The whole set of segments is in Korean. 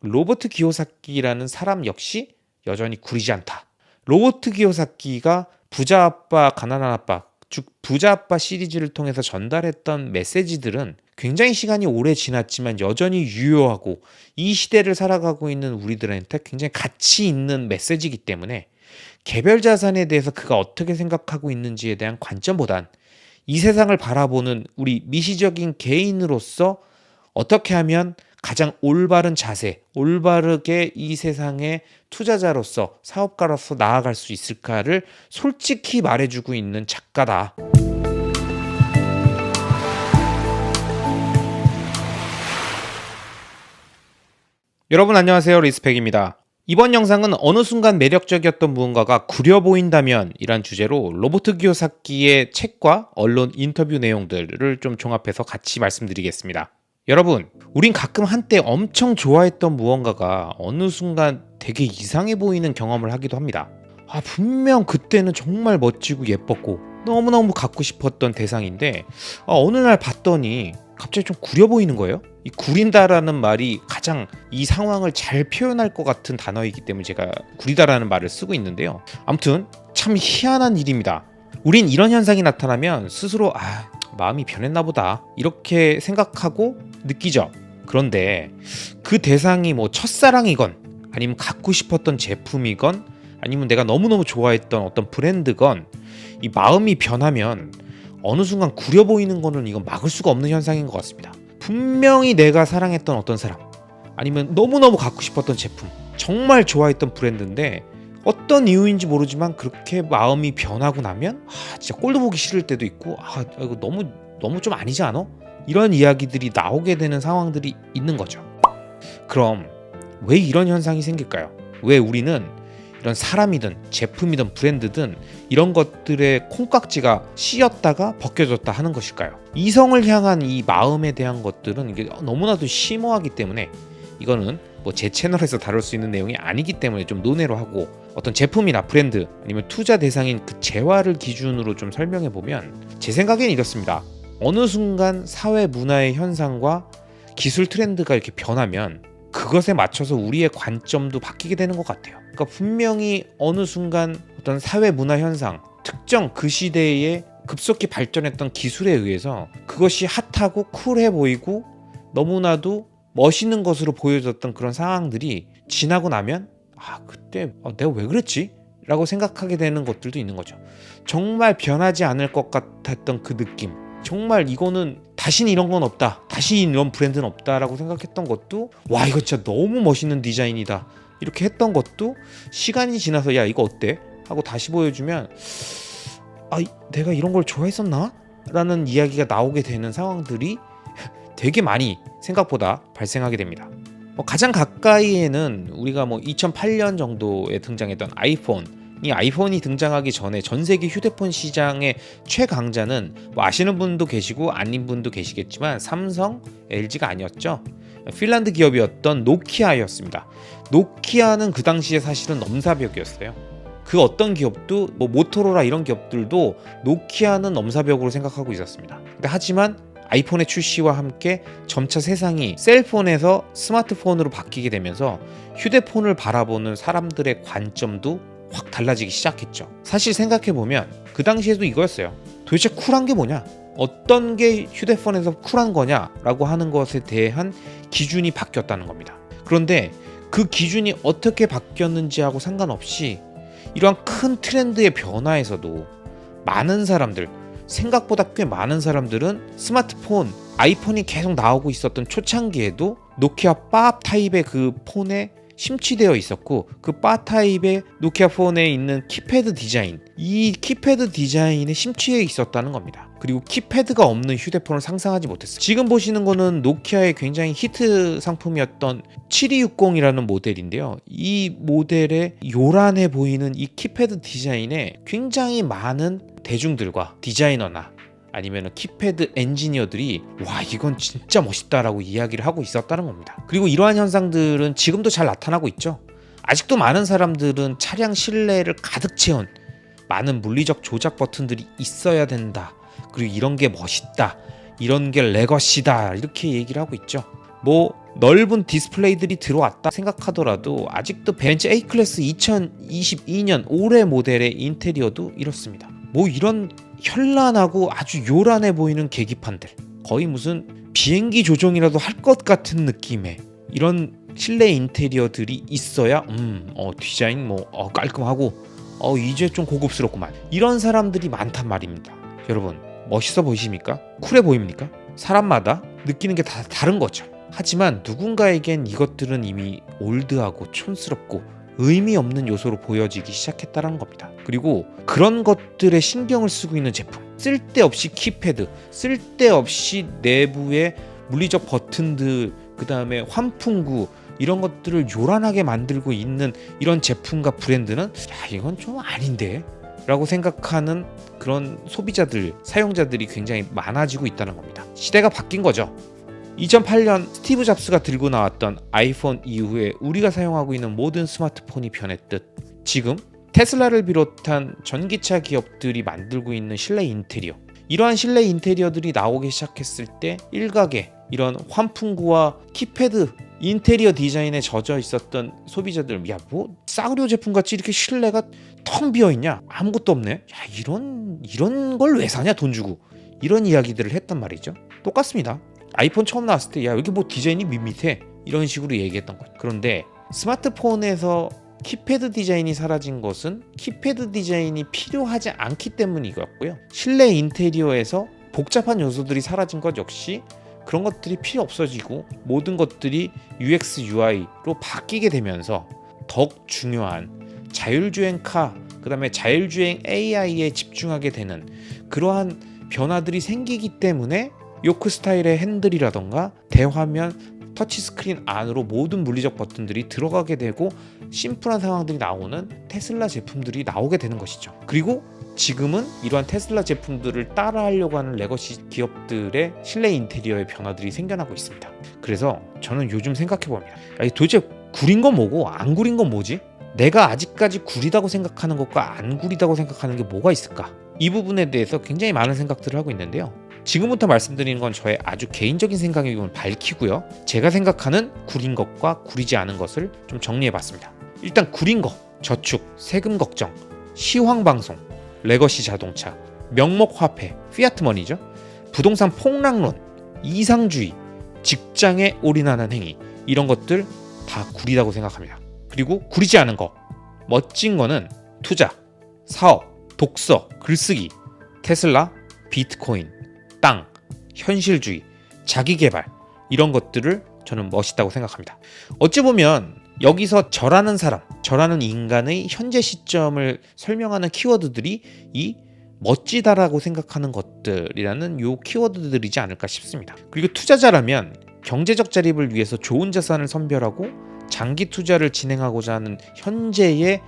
로버트 기요사키라는 사람 역시 여전히 구리지 않다. 로버트 기요사키가 부자 아빠 가난한 아빠, 즉 부자 아빠 시리즈를 통해서 전달했던 메시지들은 굉장히 시간이 오래 지났지만 여전히 유효하고 이 시대를 살아가고 있는 우리들한테 굉장히 가치 있는 메시지이기 때문에 개별 자산에 대해서 그가 어떻게 생각하고 있는지에 대한 관점보단 이 세상을 바라보는 우리 미시적인 개인으로서 어떻게 하면 가장 올바른 자세, 올바르게 이 세상의 투자자로서 사업가로서 나아갈 수 있을까를 솔직히 말해주고 있는 작가다. 여러분 안녕하세요. 리스펙입니다. 이번 영상은 어느 순간 매력적이었던 무언가가 구려 보인다면 이란 주제로 로버트 기요사키의 책과 언론 인터뷰 내용들을 좀 종합해서 같이 말씀드리겠습니다. 여러분, 우린 가끔 한때 엄청 좋아했던 무언가가 어느 순간 되게 이상해 보이는 경험을 하기도 합니다. 분명 그때는 정말 멋지고 예뻤고 너무너무 갖고 싶었던 대상인데 어느 날 봤더니 갑자기 좀 구려 보이는 거예요. 이 구린다라는 말이 가장 이 상황을 잘 표현할 것 같은 단어이기 때문에 제가 구리다라는 말을 쓰고 있는데요. 아무튼 참 희한한 일입니다. 우린 이런 현상이 나타나면 스스로 마음이 변했나 보다 이렇게 생각하고 느끼죠. 그런데 그 대상이 뭐 첫사랑이건 아니면 갖고 싶었던 제품이건 아니면 내가 너무너무 좋아했던 어떤 브랜드건 이 마음이 변하면 어느 순간 구려 보이는 거는 이건 막을 수가 없는 현상인 것 같습니다. 분명히 내가 사랑했던 어떤 사람 아니면 너무너무 갖고 싶었던 제품 정말 좋아했던 브랜드인데 어떤 이유인지 모르지만 그렇게 마음이 변하고 나면 진짜 꼴도 보기 싫을 때도 있고 이거 너무 좀 아니지 않아? 이런 이야기들이 나오게 되는 상황들이 있는 거죠. 그럼 왜 이런 현상이 생길까요? 왜 우리는 이런 사람이든 제품이든 브랜드든 이런 것들의 콩깍지가 씌었다가 벗겨졌다 하는 것일까요? 이성을 향한 이 마음에 대한 것들은 이게 너무나도 심오하기 때문에 이거는 뭐 제 채널에서 다룰 수 있는 내용이 아니기 때문에 좀 논외로 하고 어떤 제품이나 브랜드 아니면 투자 대상인 그 재화를 기준으로 좀 설명해 보면 제 생각엔 이렇습니다. 어느 순간 사회 문화의 현상과 기술 트렌드가 이렇게 변하면 그것에 맞춰서 우리의 관점도 바뀌게 되는 것 같아요. 그러니까 분명히 어느 순간 어떤 사회 문화 현상, 특정 그 시대에 급속히 발전했던 기술에 의해서 그것이 핫하고 쿨해 보이고 너무나도 멋있는 것으로 보여졌던 그런 상황들이 지나고 나면 그때 내가 왜 그랬지? 라고 생각하게 되는 것들도 있는 거죠. 정말 변하지 않을 것 같았던 그 느낌, 정말 이거는 다시는 이런 건 없다, 다시 이런 브랜드는 없다라고 생각했던 것도 이거 진짜 너무 멋있는 디자인이다 이렇게 했던 것도 시간이 지나서 야 이거 어때? 하고 다시 보여주면 내가 이런 걸 좋아했었나? 라는 이야기가 나오게 되는 상황들이 되게 많이 생각보다 발생하게 됩니다. 가장 가까이에는 우리가 2008년 정도에 등장했던 아이폰, 이 아이폰이 등장하기 전에 전 세계 휴대폰 시장의 최강자는 아시는 분도 계시고 아닌 분도 계시겠지만 삼성, LG가 아니었죠. 핀란드 기업이었던 노키아였습니다. 노키아는 그 당시에 사실은 넘사벽이었어요. 그 어떤 기업도 모토로라 이런 기업들도 노키아는 넘사벽으로 생각하고 있었습니다. 근데 하지만 아이폰의 출시와 함께 점차 세상이 셀폰에서 스마트폰으로 바뀌게 되면서 휴대폰을 바라보는 사람들의 관점도 확 달라지기 시작했죠. 사실 생각해보면 그 당시에도 이거였어요. 도대체 쿨한 게 뭐냐? 어떤 게 휴대폰에서 쿨한 거냐라고 하는 것에 대한 기준이 바뀌었다는 겁니다. 그런데 그 기준이 어떻게 바뀌었는지하고 상관없이 이러한 큰 트렌드의 변화에서도 많은 사람들, 생각보다 꽤 많은 사람들은 스마트폰, 아이폰이 계속 나오고 있었던 초창기에도 노키아 바 타입의 그 폰에 심취되어 있었고 그 바 타입의 노키아 폰에 있는 키패드 디자인, 이 키패드 디자인에 심취해 있었다는 겁니다. 그리고 키패드가 없는 휴대폰을 상상하지 못했어요. 지금 보시는 거는 노키아의 굉장히 히트 상품이었던 7260이라는 모델인데요. 이 모델의 요란해 보이는 이 키패드 디자인에 굉장히 많은 대중들과 디자이너나 아니면 키패드 엔지니어들이 이건 진짜 멋있다라고 이야기를 하고 있었다는 겁니다. 그리고 이러한 현상들은 지금도 잘 나타나고 있죠. 아직도 많은 사람들은 차량 실내를 가득 채운 많은 물리적 조작 버튼들이 있어야 된다, 그리고 이런 게 멋있다, 이런 게 레거시다 이렇게 얘기를 하고 있죠. 뭐 넓은 디스플레이들이 들어왔다 생각하더라도 아직도 벤츠 A클래스 2022년 올해 모델의 인테리어도 이렇습니다. 뭐 이런 현란하고 아주 요란해 보이는 계기판들, 거의 무슨 비행기 조종이라도 할 것 같은 느낌의 이런 실내 인테리어들이 있어야 디자인 깔끔하고 이제 좀 고급스럽구만, 이런 사람들이 많단 말입니다. 여러분, 멋있어 보이십니까? 쿨해 보입니까? 사람마다 느끼는 게 다 다른 거죠. 하지만 누군가에겐 이것들은 이미 올드하고 촌스럽고 의미 없는 요소로 보여지기 시작했다는 겁니다. 그리고 그런 것들에 신경을 쓰고 있는 제품, 쓸데없이 키패드, 쓸데없이 내부의 물리적 버튼들, 그 다음에 환풍구, 이런 것들을 요란하게 만들고 있는 이런 제품과 브랜드는 이건 좀 아닌데 라고 생각하는 그런 소비자들, 사용자들이 굉장히 많아지고 있다는 겁니다. 시대가 바뀐 거죠. 2008년 스티브 잡스가 들고 나왔던 아이폰 이후에 우리가 사용하고 있는 모든 스마트폰이 변했듯 지금 테슬라를 비롯한 전기차 기업들이 만들고 있는 실내 인테리어, 이러한 실내 인테리어들이 나오기 시작했을 때 일각의 이런 환풍구와 키패드 인테리어 디자인에 젖어 있었던 소비자들, 뭐 싸구려 제품같이 이렇게 실내가 텅 비어있냐, 아무것도 없네, 이런 걸 왜 사냐 돈 주고, 이런 이야기들을 했단 말이죠. 똑같습니다. 아이폰 처음 나왔을 때 여기 뭐 디자인이 밋밋해, 이런 식으로 얘기했던 거예요. 그런데 스마트폰에서 키패드 디자인이 사라진 것은 키패드 디자인이 필요하지 않기 때문이었고요. 실내 인테리어에서 복잡한 요소들이 사라진 것 역시 그런 것들이 필요 없어지고 모든 것들이 UX, UI로 바뀌게 되면서 더욱 중요한 자율주행 카, 그 다음에 자율주행 AI에 집중하게 되는 그러한 변화들이 생기기 때문에 요크 스타일의 핸들이라던가 대화면, 터치스크린 안으로 모든 물리적 버튼들이 들어가게 되고 심플한 상황들이 나오는 테슬라 제품들이 나오게 되는 것이죠. 그리고 지금은 이러한 테슬라 제품들을 따라하려고 하는 레거시 기업들의 실내 인테리어의 변화들이 생겨나고 있습니다. 그래서 저는 요즘 생각해봅니다. 도대체 구린 건 뭐고 안 구린 건 뭐지? 내가 아직까지 구리다고 생각하는 것과 안 구리다고 생각하는 게 뭐가 있을까? 이 부분에 대해서 굉장히 많은 생각들을 하고 있는데요. 지금부터 말씀드리는 건 저의 아주 개인적인 생각임을 밝히고요. 제가 생각하는 구린 것과 구리지 않은 것을 좀 정리해봤습니다. 일단 구린 거, 저축, 세금 걱정, 시황방송, 레거시 자동차, 명목 화폐, 피아트머니죠. 부동산 폭락론, 이상주의, 직장에 올인하는 행위, 이런 것들 다 구리다고 생각합니다. 그리고 구리지 않은 거, 멋진 거는 투자, 사업, 독서, 글쓰기, 테슬라, 비트코인, 땅, 현실주의, 자기개발, 이런 것들을 저는 멋있다고 생각합니다. 어찌 보면 여기서 저라는 사람, 저라는 인간의 현재 시점을 설명하는 키워드들이 이 멋지다라고 생각하는 것들이라는 요 키워드들이지 않을까 싶습니다. 그리고 투자자라면 경제적 자립을 위해서 좋은 자산을 선별하고 장기 투자를 진행하고자 하는 현재의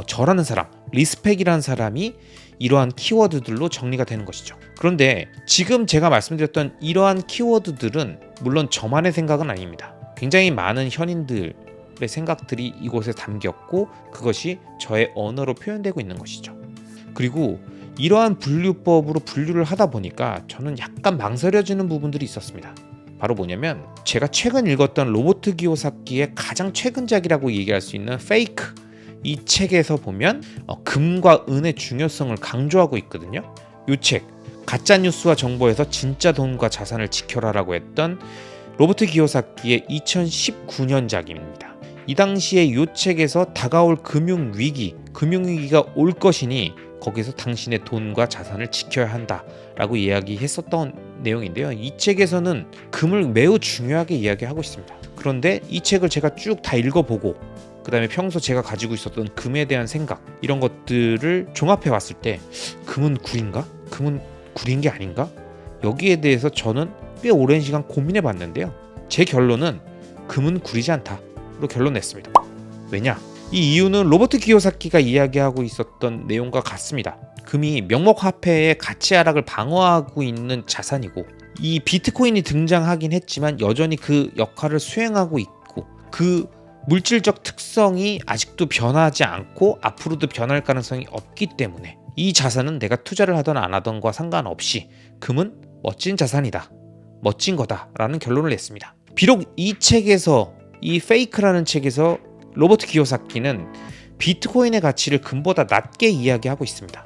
저라는 사람, 리스펙이라는 사람이 이러한 키워드들로 정리가 되는 것이죠. 그런데 지금 제가 말씀드렸던 이러한 키워드들은 물론 저만의 생각은 아닙니다. 굉장히 많은 현인들의 생각들이 이곳에 담겼고 그것이 저의 언어로 표현되고 있는 것이죠. 그리고 이러한 분류법으로 분류를 하다 보니까 저는 약간 망설여지는 부분들이 있었습니다. 바로 뭐냐면 제가 최근 읽었던 로버트 기요사키의 가장 최근작이라고 얘기할 수 있는 페이크, 이 책에서 보면 금과 은의 중요성을 강조하고 있거든요. 이 책, 가짜뉴스와 정보에서 진짜 돈과 자산을 지켜라라고 했던 로버트 기요사키의 2019년작입니다. 이 당시에 이 책에서 다가올 금융위기가 올 것이니 거기서 당신의 돈과 자산을 지켜야 한다라고 이야기했었던 내용인데요. 이 책에서는 금을 매우 중요하게 이야기하고 있습니다. 그런데 이 책을 제가 쭉 다 읽어보고 그 다음에 평소 제가 가지고 있었던 금에 대한 생각, 이런 것들을 종합해 봤을 때 금은 구린가? 금은 구린 게 아닌가? 여기에 대해서 저는 꽤 오랜 시간 고민해 봤는데요. 제 결론은 금은 구리지 않다로 결론 냈습니다. 왜냐? 이 이유는 로버트 기요사키가 이야기하고 있었던 내용과 같습니다. 금이 명목 화폐의 가치 하락을 방어하고 있는 자산이고 이 비트코인이 등장하긴 했지만 여전히 그 역할을 수행하고 있고 그 물질적 특성이 아직도 변하지 않고 앞으로도 변할 가능성이 없기 때문에 이 자산은 내가 투자를 하든 안 하든과 상관없이 금은 멋진 자산이다, 멋진 거다 라는 결론을 냈습니다. 비록 이 책에서, 이 페이크라는 책에서 로버트 기요사키는 비트코인의 가치를 금보다 낮게 이야기하고 있습니다.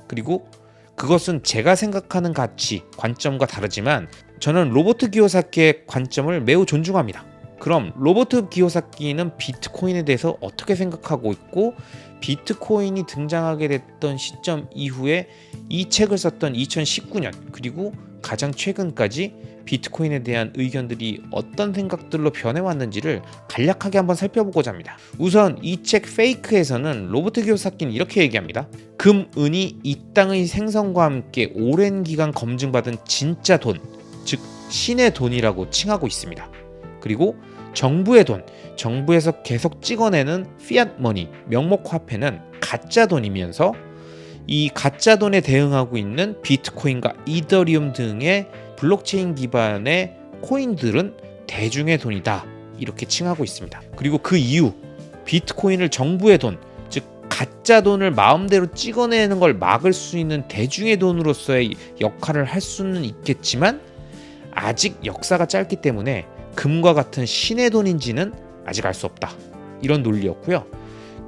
그리고 그것은 제가 생각하는 가치, 관점과 다르지만 저는 로버트 기요사키의 관점을 매우 존중합니다. 그럼 로버트 기요사키는 비트코인에 대해서 어떻게 생각하고 있고, 비트코인이 등장하게 됐던 시점 이후에 이 책을 썼던 2019년 그리고 가장 최근까지 비트코인에 대한 의견들이 어떤 생각들로 변해왔는지를 간략하게 한번 살펴보고자 합니다. 우선 이 책 페이크에서는 로버트 기요사키는 이렇게 얘기합니다. 금, 은이 이 땅의 생성과 함께 오랜 기간 검증받은 진짜 돈, 즉 신의 돈이라고 칭하고 있습니다. 그리고 정부의 돈, 정부에서 계속 찍어내는 피앗 머니, 명목 화폐는 가짜 돈이면서 이 가짜 돈에 대응하고 있는 비트코인과 이더리움 등의 블록체인 기반의 코인들은 대중의 돈이다, 이렇게 칭하고 있습니다. 그리고 그 이유, 비트코인을 정부의 돈, 즉 가짜 돈을 마음대로 찍어내는 걸 막을 수 있는 대중의 돈으로서의 역할을 할 수는 있겠지만 아직 역사가 짧기 때문에 금과 같은 신의 돈인지는 아직 알 수 없다, 이런 논리였고요.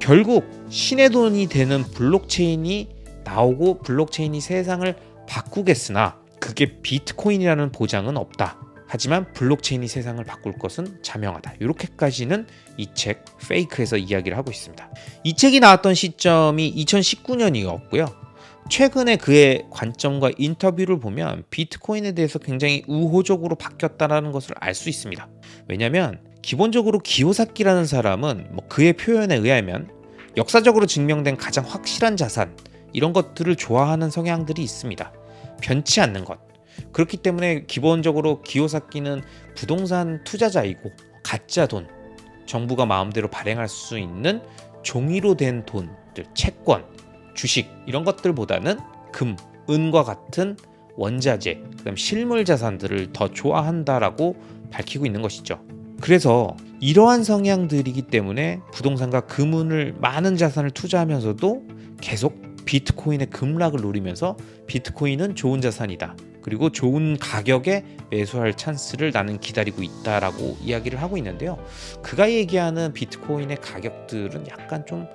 결국 신의 돈이 되는 블록체인이 나오고 블록체인이 세상을 바꾸겠으나 그게 비트코인이라는 보장은 없다. 하지만 블록체인이 세상을 바꿀 것은 자명하다. 이렇게까지는 이 책 페이크에서 이야기를 하고 있습니다. 이 책이 나왔던 시점이 2019년이었고요. 최근에 그의 관점과 인터뷰를 보면 비트코인에 대해서 굉장히 우호적으로 바뀌었다는 것을 알 수 있습니다. 왜냐하면 기본적으로 기요사키라는 사람은 그의 표현에 의하면 역사적으로 증명된 가장 확실한 자산, 이런 것들을 좋아하는 성향들이 있습니다. 변치 않는 것. 그렇기 때문에 기본적으로 기요사키는 부동산 투자자이고 가짜 돈, 정부가 마음대로 발행할 수 있는 종이로 된 돈들, 채권, 주식 이런 것들보다는 금, 은과 같은 원자재, 그다음 실물 자산들을 더 좋아한다라고 밝히고 있는 것이죠. 그래서 이러한 성향들이기 때문에 부동산과 금은을 많은 자산을 투자하면서도 계속 비트코인의 급락을 노리면서 비트코인은 좋은 자산이다, 그리고 좋은 가격에 매수할 찬스를 나는 기다리고 있다라고 이야기를 하고 있는데요. 그가 얘기하는 비트코인의 가격들은 약간 좀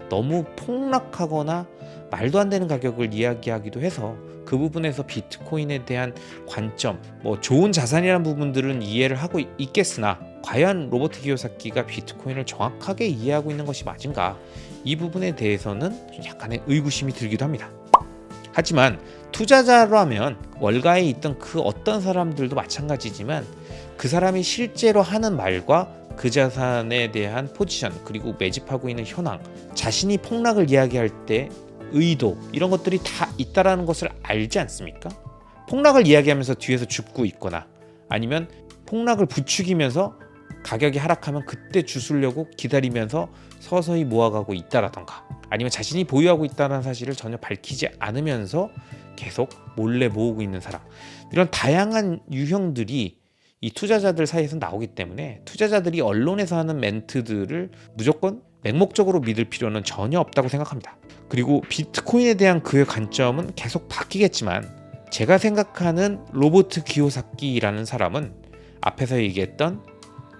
너무 폭락하거나 말도 안 되는 가격을 이야기하기도 해서 그 부분에서 비트코인에 대한 관점, 좋은 자산이라는 부분들은 이해를 하고 있겠으나 과연 로버트 기요사키가 비트코인을 정확하게 이해하고 있는 것이 맞은가, 이 부분에 대해서는 약간의 의구심이 들기도 합니다. 하지만 투자자라면 월가에 있던 그 어떤 사람들도 마찬가지지만 그 사람이 실제로 하는 말과 그 자산에 대한 포지션, 그리고 매집하고 있는 현황, 자신이 폭락을 이야기할 때 의도, 이런 것들이 다 있다라는 것을 알지 않습니까? 폭락을 이야기하면서 뒤에서 줍고 있거나 아니면 폭락을 부추기면서 가격이 하락하면 그때 주술려고 기다리면서 서서히 모아가고 있다라던가, 아니면 자신이 보유하고 있다는 사실을 전혀 밝히지 않으면서 계속 몰래 모으고 있는 사람, 이런 다양한 유형들이 이 투자자들 사이에서 나오기 때문에 투자자들이 언론에서 하는 멘트들을 무조건 맹목적으로 믿을 필요는 전혀 없다고 생각합니다. 그리고 비트코인에 대한 그의 관점은 계속 바뀌겠지만 제가 생각하는 로버트 기요사키라는 사람은 앞에서 얘기했던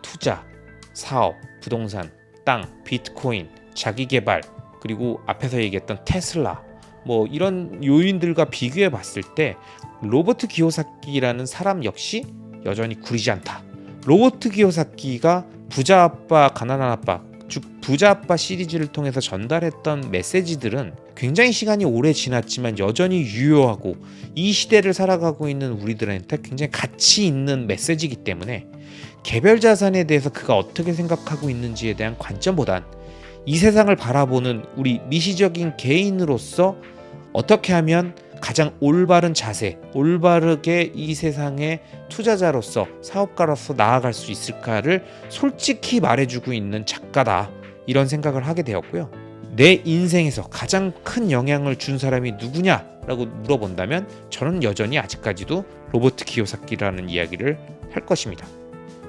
투자, 사업, 부동산, 땅, 비트코인, 자기개발, 그리고 앞에서 얘기했던 테슬라, 이런 요인들과 비교해 봤을 때 로버트 기요사키라는 사람 역시 여전히 구리지 않다. 로버트 기요사키가 부자 아빠, 가난한 아빠, 즉 부자 아빠 시리즈를 통해서 전달했던 메시지들은 굉장히 시간이 오래 지났지만 여전히 유효하고 이 시대를 살아가고 있는 우리들한테 굉장히 가치 있는 메시지이기 때문에 개별 자산에 대해서 그가 어떻게 생각하고 있는지에 대한 관점보단 이 세상을 바라보는 우리 미시적인 개인으로서 어떻게 하면 가장 올바른 자세, 올바르게 이 세상의 투자자로서, 사업가로서 나아갈 수 있을까를 솔직히 말해주고 있는 작가다, 이런 생각을 하게 되었고요. 내 인생에서 가장 큰 영향을 준 사람이 누구냐라고 물어본다면 저는 여전히 아직까지도 로버트 기요사키라는 이야기를 할 것입니다.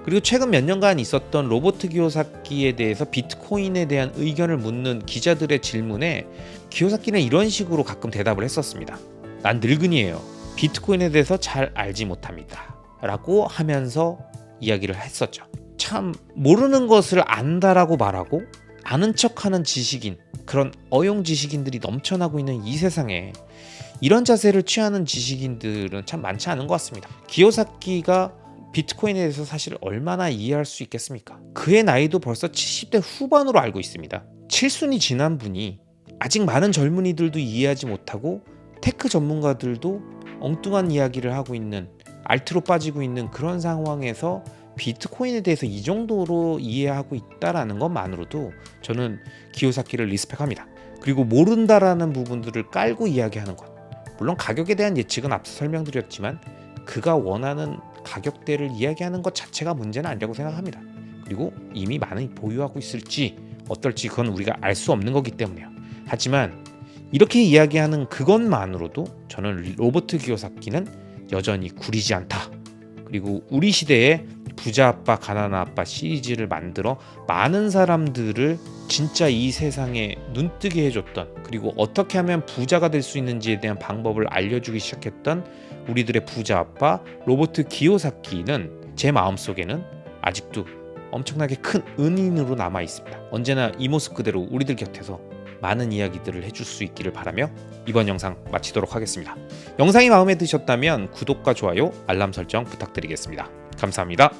그리고 최근 몇 년간 있었던 로버트 기요사키에 대해서 비트코인에 대한 의견을 묻는 기자들의 질문에 기요사키는 이런 식으로 가끔 대답을 했었습니다. 난 늙은이에요. 비트코인에 대해서 잘 알지 못합니다. 라고 하면서 이야기를 했었죠. 참 모르는 것을 안다라고 말하고 아는 척하는 지식인, 그런 어용 지식인들이 넘쳐나고 있는 이 세상에 이런 자세를 취하는 지식인들은 참 많지 않은 것 같습니다. 기요사키가 비트코인에 대해서 사실 얼마나 이해할 수 있겠습니까? 그의 나이도 벌써 70대 후반으로 알고 있습니다. 7순이 지난 분이 아직 많은 젊은이들도 이해하지 못하고 테크 전문가들도 엉뚱한 이야기를 하고 있는, 알트로 빠지고 있는 그런 상황에서 비트코인에 대해서 이 정도로 이해하고 있다라는 것만으로도 저는 기요사키를 리스펙합니다. 그리고 모른다라는 부분들을 깔고 이야기하는 것, 물론 가격에 대한 예측은 앞서 설명드렸지만 그가 원하는 가격대를 이야기하는 것 자체가 문제는 아니라고 생각합니다. 그리고 이미 많이 보유하고 있을지 어떨지 그건 우리가 알 수 없는 거기 때문에요. 하지만 이렇게 이야기하는 그것만으로도 저는 로버트 기요사키는 여전히 구리지 않다. 그리고 우리 시대에 부자 아빠 가난한 아빠 시리즈를 만들어 많은 사람들을 진짜 이 세상에 눈뜨게 해줬던, 그리고 어떻게 하면 부자가 될 수 있는지에 대한 방법을 알려주기 시작했던 우리들의 부자 아빠 로버트 기요사키는 제 마음속에는 아직도 엄청나게 큰 은인으로 남아 있습니다. 언제나 이 모습 그대로 우리들 곁에서 많은 이야기들을 해줄 수 있기를 바라며 이번 영상 마치도록 하겠습니다. 영상이 마음에 드셨다면 구독과 좋아요, 알람 설정 부탁드리겠습니다. 감사합니다.